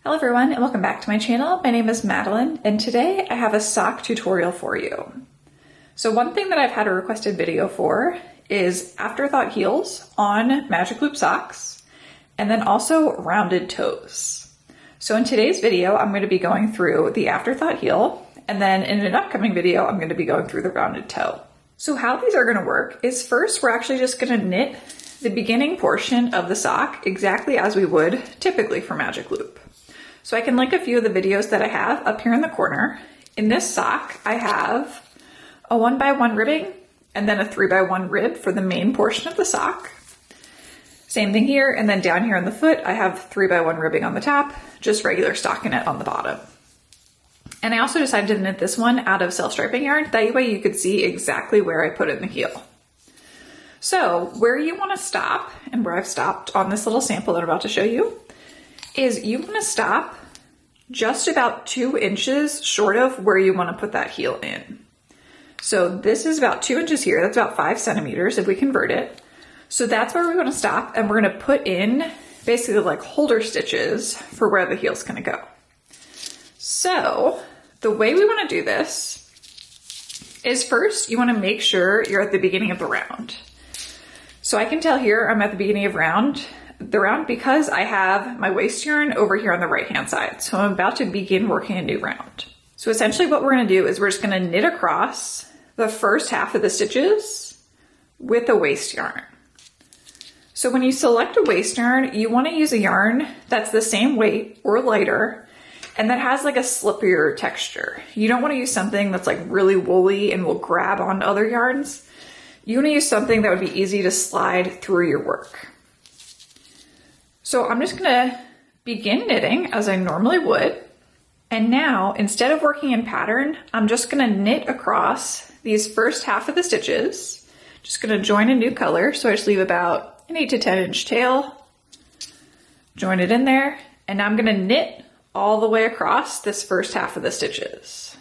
Hello everyone and welcome back to my channel. My name is Madeline and today I have a sock tutorial for you. So one thing that I've had a requested video for is Afterthought heels on magic loop socks and then also rounded toes. So in today's video I'm going to be going through the Afterthought heel and then in an upcoming video I'm going to be going through the rounded toe. So how these are going to work is first we're actually just going to knit the beginning portion of the sock exactly as we would typically for magic loop. So I can link a few of the videos that I have up here in the corner. In this sock, I have a 1x1 ribbing and then a 3x1 rib for the main portion of the sock. Same thing here, and then down here on the foot, I have 3x1 ribbing on the top, just regular stockinette on the bottom. And I also decided to knit this one out of self-striping yarn. That way you could see exactly where I put it in the heel. So where you want to stop, and where I've stopped on this little sample that I'm about to show you, is you want to stop just about 2 inches short of where you want to put that heel in. So this is about 2 inches here. That's about 5 centimeters if we convert it. So that's where we want to stop, and we're going to put in basically like holder stitches for where the heel's going to go. So the way we want to do this is first you want to make sure you're at the beginning of the round. So I can tell here I'm at the beginning of the round because I have my waist yarn over here on the right hand side. So I'm about to begin working a new round. So essentially what we're going to do is we're just going to knit across the first half of the stitches with a waist yarn. So when you select a waist yarn, you want to use a yarn that's the same weight or lighter and that has like a slippier texture. You don't want to use something that's like really woolly and will grab on other yarns. You want to use something that would be easy to slide through your work. So I'm just gonna begin knitting as I normally would. And now, instead of working in pattern, I'm just gonna knit across these first half of the stitches. Just gonna join a new color. So I just leave about an 8 to 10 inch tail, join it in there. And now I'm gonna knit all the way across this first half of the stitches.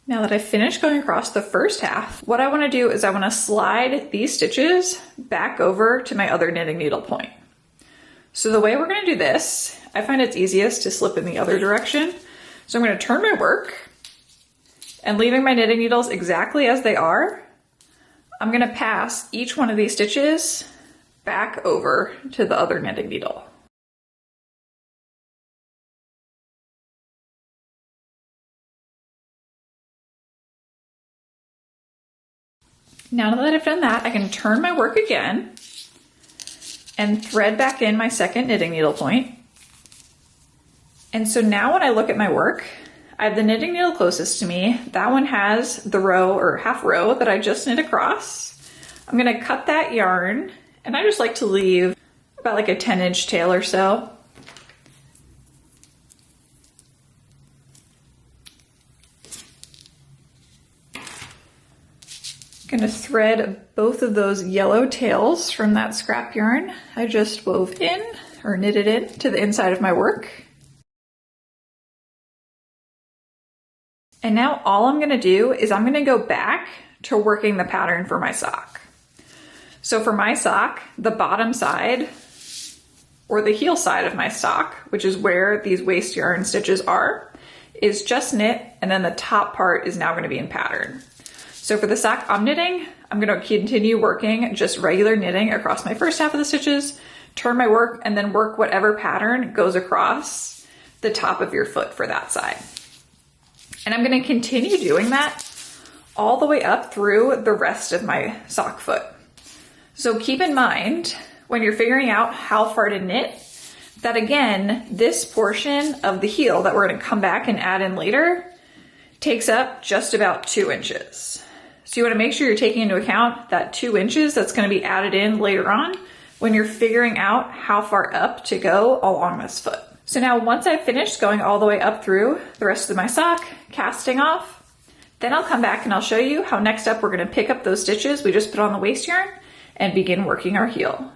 Now that I've finished going across the first half, what I want to do is I want to slide these stitches back over to my other knitting needle point. So the way we're going to do this, I find it's easiest to slip in the other direction. So I'm going to turn my work and leaving my knitting needles exactly as they are, I'm going to pass each one of these stitches back over to the other knitting needle. Now that I've done that, I can turn my work again and thread back in my second knitting needle point. And so now when I look at my work, I have the knitting needle closest to me. That one has the row or half row that I just knit across. I'm gonna cut that yarn, and I just like to leave about like a 10-inch tail or so. Gonna thread both of those yellow tails from that scrap yarn I just wove in or knitted in to the inside of my work. And now all I'm gonna do is I'm gonna go back to working the pattern for my sock. So for my sock, the bottom side or the heel side of my sock, which is where these waist yarn stitches are, is just knit, and then the top part is now gonna be in pattern. So for the sock I'm knitting, I'm gonna continue working just regular knitting across my first half of the stitches, turn my work, and then work whatever pattern goes across the top of your foot for that side. And I'm gonna continue doing that all the way up through the rest of my sock foot. So keep in mind, when you're figuring out how far to knit, that again, this portion of the heel that we're gonna come back and add in later takes up just about 2 inches. So you want to make sure you're taking into account that 2 inches that's going to be added in later on when you're figuring out how far up to go along this foot. So now once I've finished going all the way up through the rest of my sock, casting off, then I'll come back and I'll show you how next up we're going to pick up those stitches we just put on the waist yarn and begin working our heel.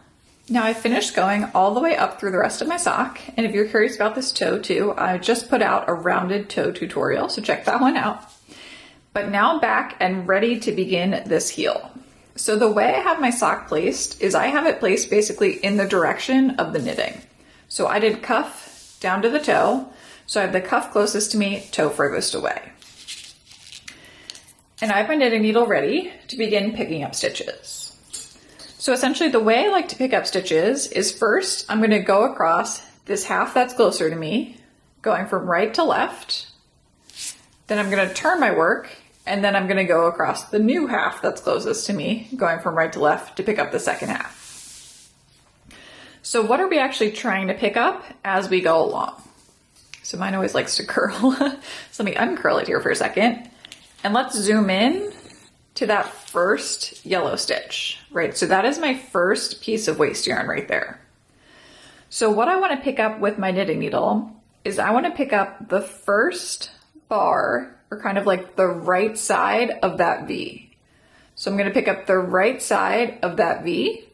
Now I finished going all the way up through the rest of my sock, and if you're curious about this toe too, I just put out a rounded toe tutorial, so check that one out. But now I'm back and ready to begin this heel. So the way I have my sock placed is I have it placed basically in the direction of the knitting. So I did cuff down to the toe, so I have the cuff closest to me, toe furthest away. And I have my knitting needle ready to begin picking up stitches. So essentially the way I like to pick up stitches is first I'm going to go across this half that's closer to me, going from right to left. Then I'm going to turn my work, and then I'm going to go across the new half that's closest to me, going from right to left to pick up the second half. So what are we actually trying to pick up as we go along? So mine always likes to curl. So let me uncurl it here for a second. And let's zoom in to that first yellow stitch, right? So that is my first piece of waste yarn right there. So what I want to pick up with my knitting needle is I want to pick up the first bar, or kind of like the right side of that V. So I'm going to pick up the right side of that V.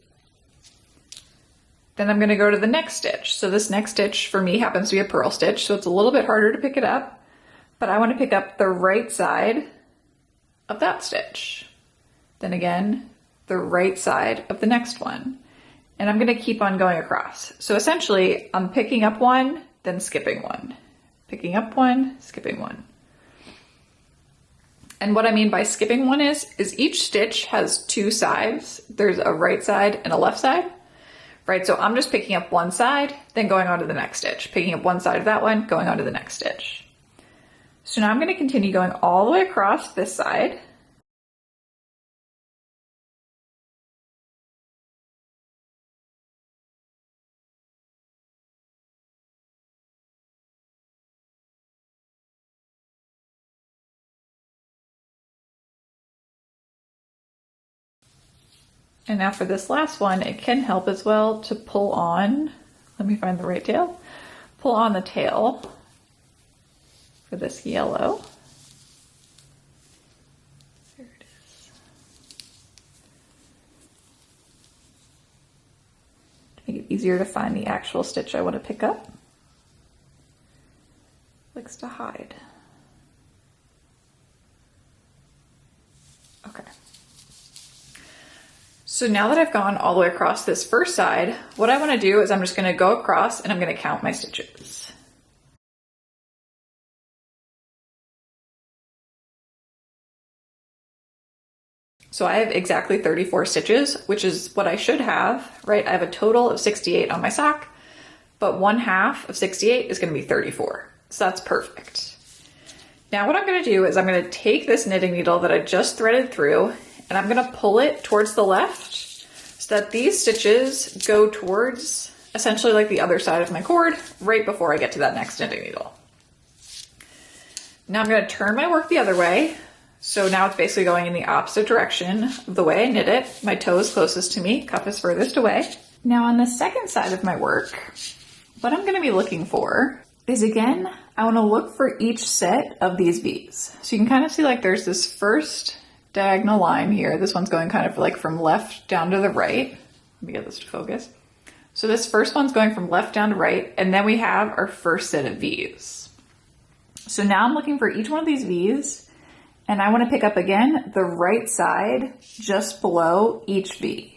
Then I'm going to go to the next stitch. So this next stitch for me happens to be a purl stitch, so it's a little bit harder to pick it up, but I want to pick up the right side of that stitch. Then again, the right side of the next one. And I'm going to keep on going across. So essentially, I'm picking up one, then skipping one. Picking up one, skipping one. And what I mean by skipping one is each stitch has two sides. There's a right side and a left side, right? So I'm just picking up one side, then going on to the next stitch. Picking up one side of that one, going on to the next stitch. So now I'm going to continue going all the way across this side. And now for this last one, it can help as well to pull on, let me find the right tail, pull on the tail for this yellow. There it is. To make it easier to find the actual stitch I want to pick up. Likes to hide. Okay. So now that I've gone all the way across this first side, what I want to do is I'm just going to go across and I'm going to count my stitches. So I have exactly 34 stitches, which is what I should have, right? I have a total of 68 on my sock, but 1/2 of 68 is going to be 34. So that's perfect. Now what I'm going to do is I'm going to take this knitting needle that I just threaded through, and I'm going to pull it towards the left so that these stitches go towards essentially like the other side of my cord right before I get to that next knitting needle. Now I'm going to turn my work the other way. So now it's basically going in the opposite direction of the way I knit it. My toe is closest to me, cuff is furthest away. Now on the second side of my work, what I'm going to be looking for is, again, I want to look for each set of these V's. So you can kind of see like there's this first diagonal line here. This one's going kind of like from left down to the right. Let me get this to focus. So this first one's going from left down to right, and then we have our first set of V's. So now I'm looking for each one of these V's, and I want to pick up again the right side just below each V.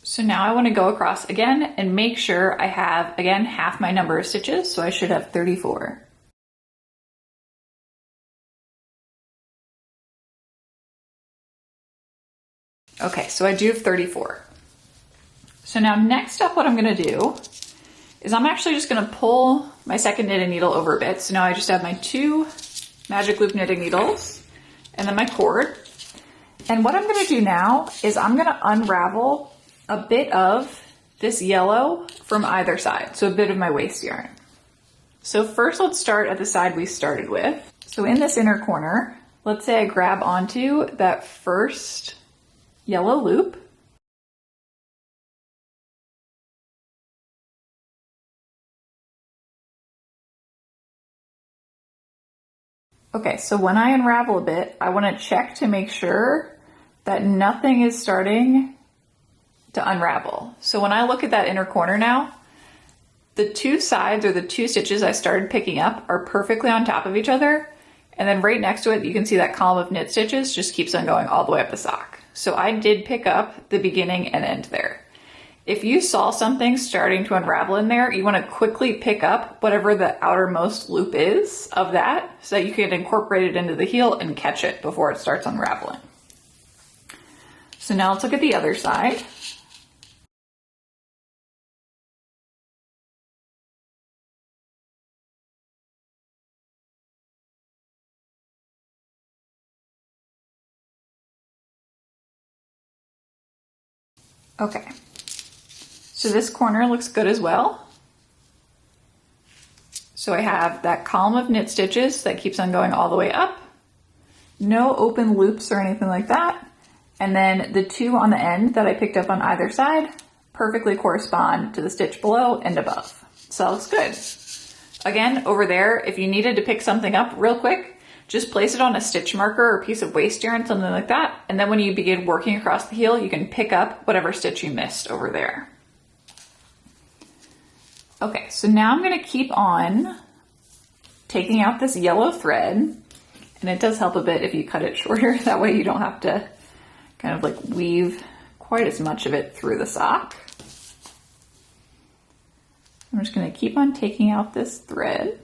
So now I want to go across again and make sure I have, again, half my number of stitches, so I should have 34. Okay, so I do have 34. So now next up, what I'm going to do is I'm actually just going to pull my second knitting needle over a bit. So now I just have my 2 magic loop knitting needles and then my cord. And what I'm going to do now is I'm going to unravel a bit of this yellow from either side. So a bit of my waste yarn. So first let's start at the side we started with. So in this inner corner, let's say I grab onto that first yellow loop. Okay, so when I unravel a bit, I want to check to make sure that nothing is starting to unravel. So when I look at that inner corner now, the two sides or the two stitches I started picking up are perfectly on top of each other. And then right next to it, you can see that column of knit stitches just keeps on going all the way up the sock. So I did pick up the beginning and end there. If you saw something starting to unravel in there, you want to quickly pick up whatever the outermost loop is of that so that you can incorporate it into the heel and catch it before it starts unraveling. So now let's look at the other side. Okay, so this corner looks good as well. So I have that column of knit stitches that keeps on going all the way up. No open loops or anything like that. And then the two on the end that I picked up on either side perfectly correspond to the stitch below and above. So that looks good. Again, over there, if you needed to pick something up real quick, just place it on a stitch marker or a piece of waste yarn, something like that. And then when you begin working across the heel, you can pick up whatever stitch you missed over there. Okay, so now I'm gonna keep on taking out this yellow thread, and it does help a bit if you cut it shorter. That way you don't have to kind of like weave quite as much of it through the sock. I'm just gonna keep on taking out this thread.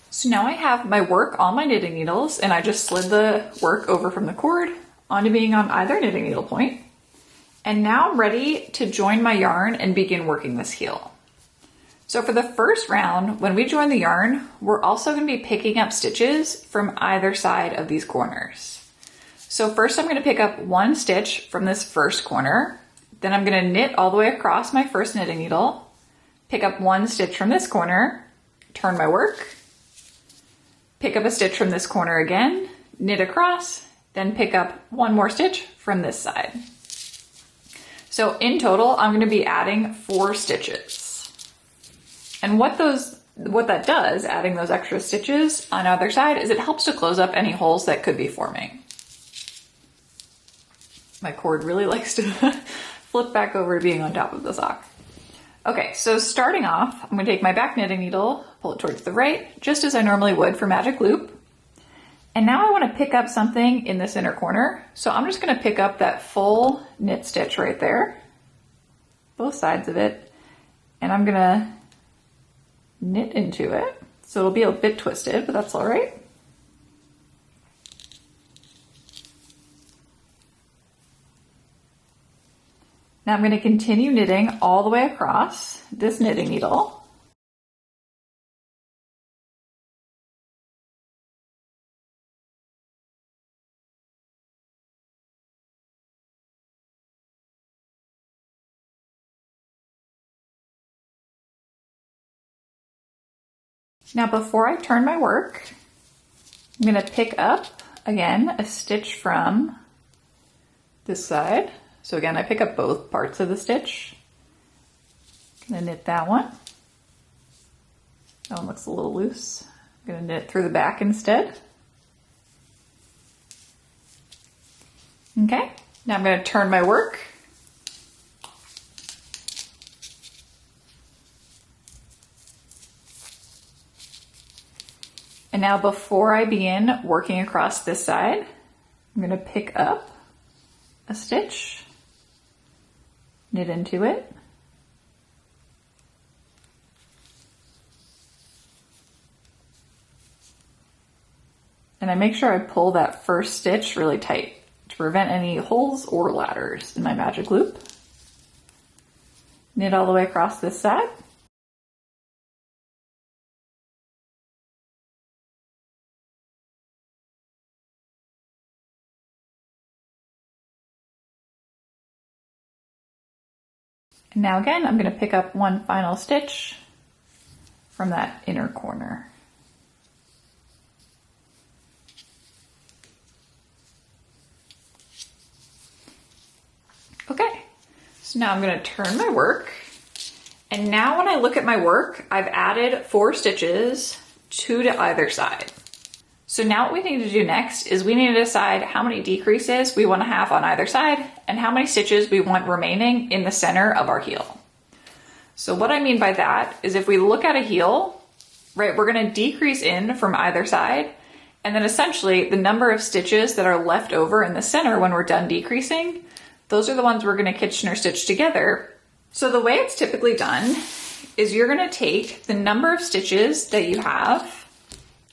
So now I have my work on my knitting needles, and I just slid the work over from the cord onto being on either knitting needle point. And now I'm ready to join my yarn and begin working this heel. So for the first round, when we join the yarn, we're also going to be picking up stitches from either side of these corners. So first I'm going to pick up one stitch from this first corner, then I'm going to knit all the way across my first knitting needle, pick up one stitch from this corner, turn my work, pick up a stitch from this corner again, knit across, then pick up one more stitch from this side. So in total, I'm going to be adding 4 stitches. And what that does, adding those extra stitches on either side, is it helps to close up any holes that could be forming. My cord really likes to flip back over to being on top of the sock. Okay, so starting off, I'm going to take my back knitting needle, pull it towards the right, just as I normally would for magic loop. And now I want to pick up something in this inner corner. So I'm just going to pick up that full knit stitch right there, both sides of it, and I'm going to knit into it. So it'll be a bit twisted, but that's all right. Now I'm going to continue knitting all the way across this knitting needle. Now before I turn my work, I'm going to pick up, again, a stitch from this side. So again, I pick up both parts of the stitch. I'm going to knit that one. That one looks a little loose. I'm going to knit through the back instead. Okay, now I'm going to turn my work. And now before I begin working across this side, I'm going to pick up a stitch, knit into it, and I make sure I pull that first stitch really tight to prevent any holes or ladders in my magic loop. Knit all the way across this side. And now again, I'm going to pick up one final stitch from that inner corner. So now I'm going to turn my work. And now when I look at my work, I've added 4 stitches, 2 to either side. So now what we need to do next is we need to decide how many decreases we want to have on either side and how many stitches we want remaining in the center of our heel. So what I mean by that is if we look at a heel, right, we're going to decrease in from either side, and then essentially the number of stitches that are left over in the center when we're done decreasing, those are the ones we're going to Kitchener stitch together. So the way it's typically done is you're going to take the number of stitches that you have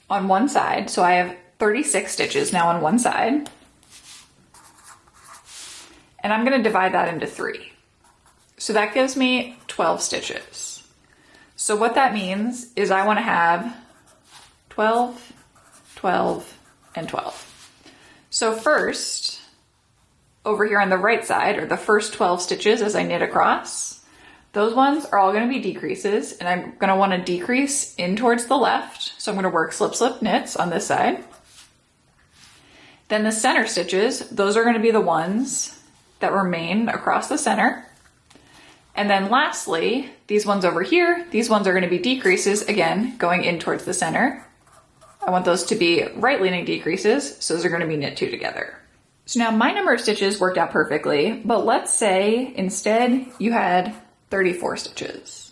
on one side. So I have 36 stitches now on one side, and I'm going to divide that into 3. So that gives me 12 stitches. So what that means is I want to have 12, 12, and 12. So first, over here on the right side, or the first 12 stitches as I knit across, those ones are all going to be decreases, and I'm going to want to decrease in towards the left. So I'm going to work slip, slip, knits on this side. Then the center stitches, those are going to be the ones that remain across the center. And then lastly, these ones over here, these ones are going to be decreases, again, going in towards the center. I want those to be right-leaning decreases, so those are going to be knit 2 together. So now my number of stitches worked out perfectly, but let's say instead you had 34 stitches.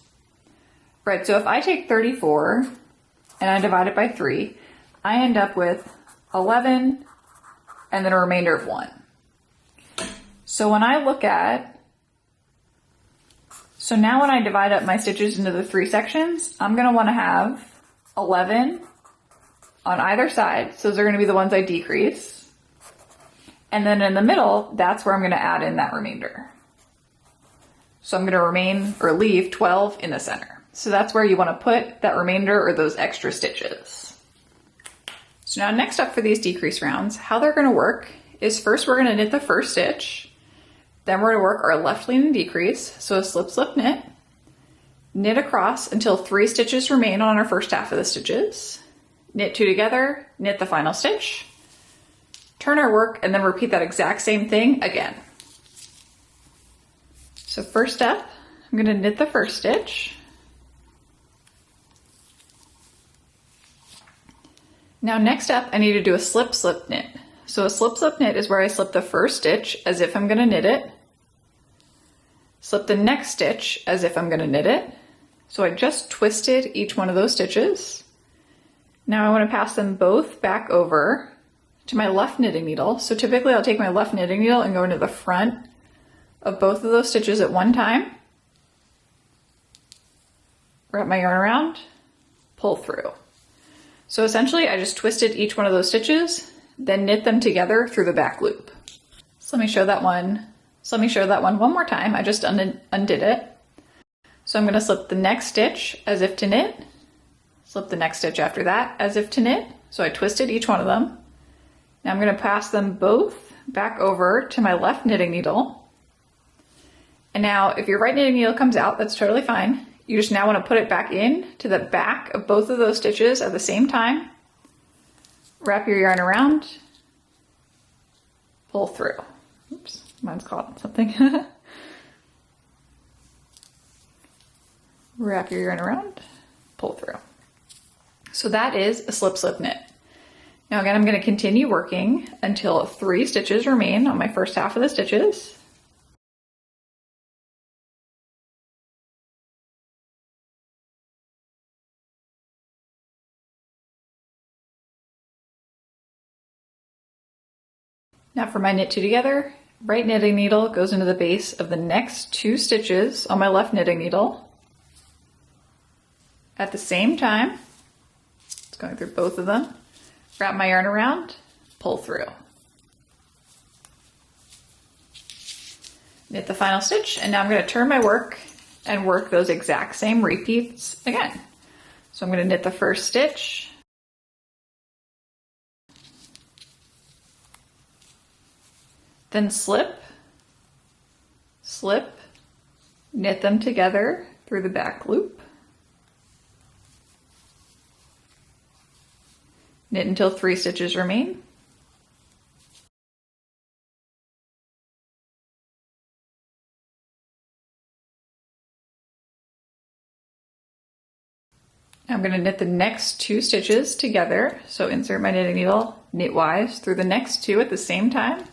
Right, so if I take 34 and I divide it by 3, I end up with 11 and then a remainder of 1. So when I look at, so now when I divide up my stitches into the 3 sections, I'm going to want to have 11 on either side. So those are going to be the ones I decrease. And then in the middle, that's where I'm going to add in that remainder. So I'm going to remain or leave 12 in the center. So that's where you want to put that remainder or those extra stitches. So now next up for these decrease rounds, how they're going to work is first we're going to knit the first stitch. Then we're going to work our left leaning decrease, so a slip, slip, knit across until 3 stitches remain on our first half of the stitches, knit 2 together, knit the final stitch, turn our work, and then repeat that exact same thing again. So first step, I'm going to knit the first stitch. Now next up, I need to do a slip, slip, knit. So a slip, slip, knit is where I slip the first stitch as if I'm going to knit it, slip the next stitch as if I'm going to knit it. So I just twisted each one of those stitches. Now I want to pass them both back over to my left knitting needle. So typically I'll take my left knitting needle and go into the front of both of those stitches at one time, wrap my yarn around, pull through. So essentially I just twisted each one of those stitches, then knit them together through the back loop. So let me show that one. One more time. I just undid it. So I'm going to slip the next stitch as if to knit, slip the next stitch after that as if to knit. So I twisted each one of them. Now I'm going to pass them both back over to my left knitting needle. And now if your right knitting needle comes out, that's totally fine. You just now want to put it back in to the back of both of those stitches at the same time. Wrap your yarn around, pull through. Oops, mine's caught on something. Wrap your yarn around, pull through. So that is a slip, slip, knit. Now again, I'm going to continue working until 3 stitches remain on my first half of the stitches. Now for my knit 2 together, right knitting needle goes into the base of the next 2 stitches on my left knitting needle. At the same time, it's going through both of them, wrap my yarn around, pull through. Knit the final stitch, and now I'm going to turn my work and work those exact same repeats again. So I'm going to knit the first stitch, then slip, slip, knit them together through the back loop, knit until 3 stitches remain, I'm going to knit the next 2 stitches together. So insert my knitting needle knitwise through the next 2 at the same time.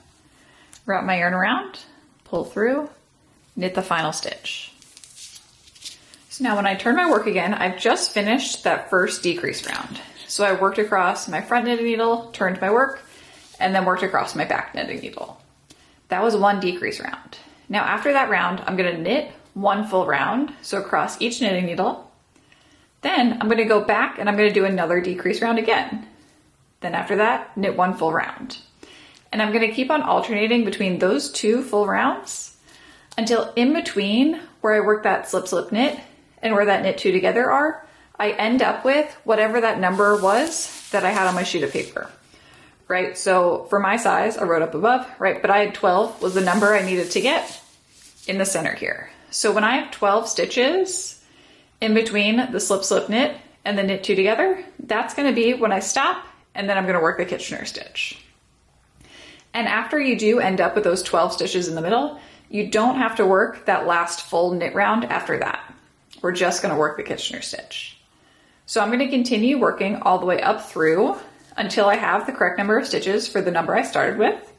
Wrap my yarn around, pull through, knit the final stitch. So now when I turn my work again, I've just finished that first decrease round. So I worked across my front knitting needle, turned my work, and then worked across my back knitting needle. That was 1 decrease round. Now after that round, I'm going to knit 1 full round, so across each knitting needle. Then I'm going to go back and I'm going to do another decrease round again. Then after that, knit 1 full round. And I'm going to keep on alternating between those 2 full rounds until in between where I work that slip slip knit and where that knit 2 together are, I end up with whatever that number was that I had on my sheet of paper, right? So for my size, I wrote up above, right? But I had 12 was the number I needed to get in the center here. So when I have 12 stitches in between the slip slip knit and the knit 2 together, that's going to be when I stop, and then I'm going to work the Kitchener stitch. And after you do end up with those 12 stitches in the middle, you don't have to work that last full knit round after that. We're just going to work the Kitchener stitch. So I'm going to continue working all the way up through until I have the correct number of stitches for the number I started with.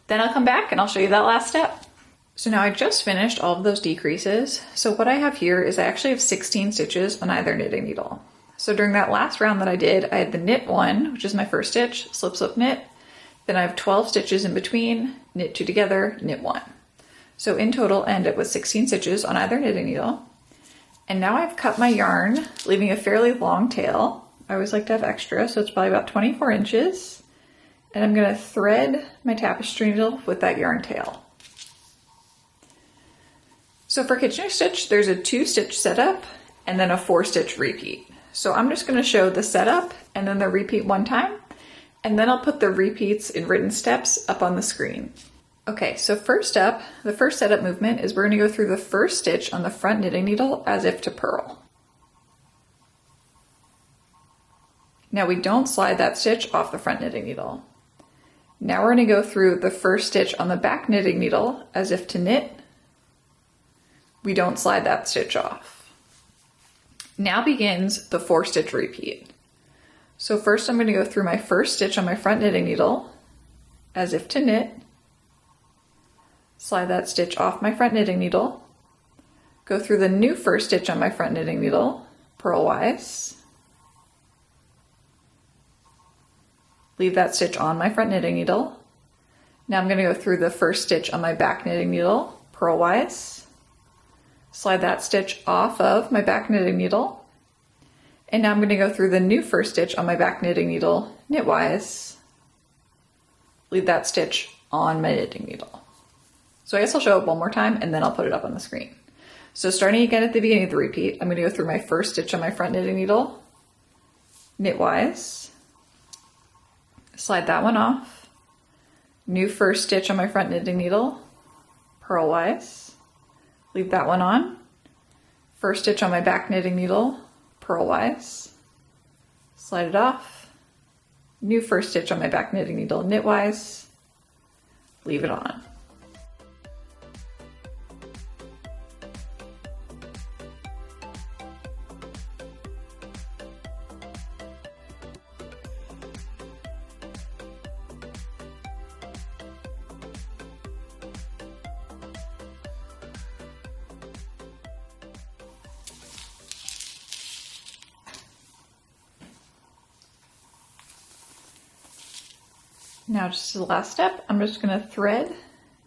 Then I'll come back and I'll show you that last step. So now I just finished all of those decreases. So what I have here is I actually have 16 stitches on either knitting needle. So during that last round that I did, I had the knit 1, which is my first stitch, slip slip knit. Then I have 12 stitches in between, knit 2 together, knit 1. So in total, I end up with 16 stitches on either knitting needle. And now I've cut my yarn, leaving a fairly long tail. I always like to have extra, so it's probably about 24 inches. And I'm going to thread my tapestry needle with that yarn tail. So for Kitchener stitch, there's a 2-stitch setup and then a 4-stitch repeat. So I'm just going to show the setup and then the repeat one time, and then I'll put the repeats in written steps up on the screen. Okay, so first up, the first setup movement is we're going to go through the first stitch on the front knitting needle as if to purl. Now we don't slide that stitch off the front knitting needle. Now we're going to go through the first stitch on the back knitting needle as if to knit. We don't slide that stitch off. Now begins the 4-stitch repeat. So first I'm going to go through my first stitch on my front knitting needle as if to knit. Slide that stitch off my front knitting needle. Go through the new first stitch on my front knitting needle, purlwise. Leave that stitch on my front knitting needle. Now I'm going to go through the first stitch on my back knitting needle, purlwise. Slide that stitch off of my back knitting needle. And now I'm going to go through the new first stitch on my back knitting needle, knitwise. Leave that stitch on my knitting needle. So I guess I'll show it one more time and then I'll put it up on the screen. So starting again at the beginning of the repeat, I'm going to go through my first stitch on my front knitting needle, knitwise. Slide that one off. New first stitch on my front knitting needle, purlwise. Leave that one on. First stitch on my back knitting needle, purlwise. Slide it off. New first stitch on my back knitting needle, knitwise. Leave it on. Now just the last step, I'm just going to thread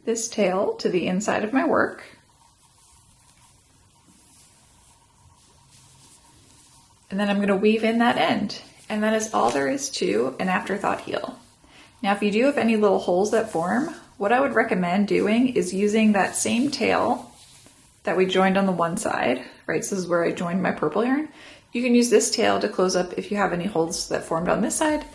this tail to the inside of my work. And then I'm going to weave in that end. And that is all there is to an afterthought heel. Now if you do have any little holes that form, what I would recommend doing is using that same tail that we joined on the one side, right? So this is where I joined my purple yarn. You can use this tail to close up if you have any holes that formed on this side.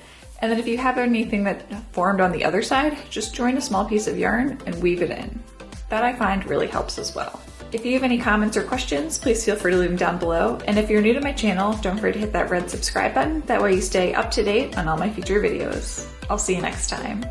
And then if you have anything that formed on the other side, just join a small piece of yarn and weave it in. That I find really helps as well. If you have any comments or questions, please feel free to leave them down below. And if you're new to my channel, don't forget to hit that red subscribe button. That way you stay up to date on all my future videos. I'll see you next time.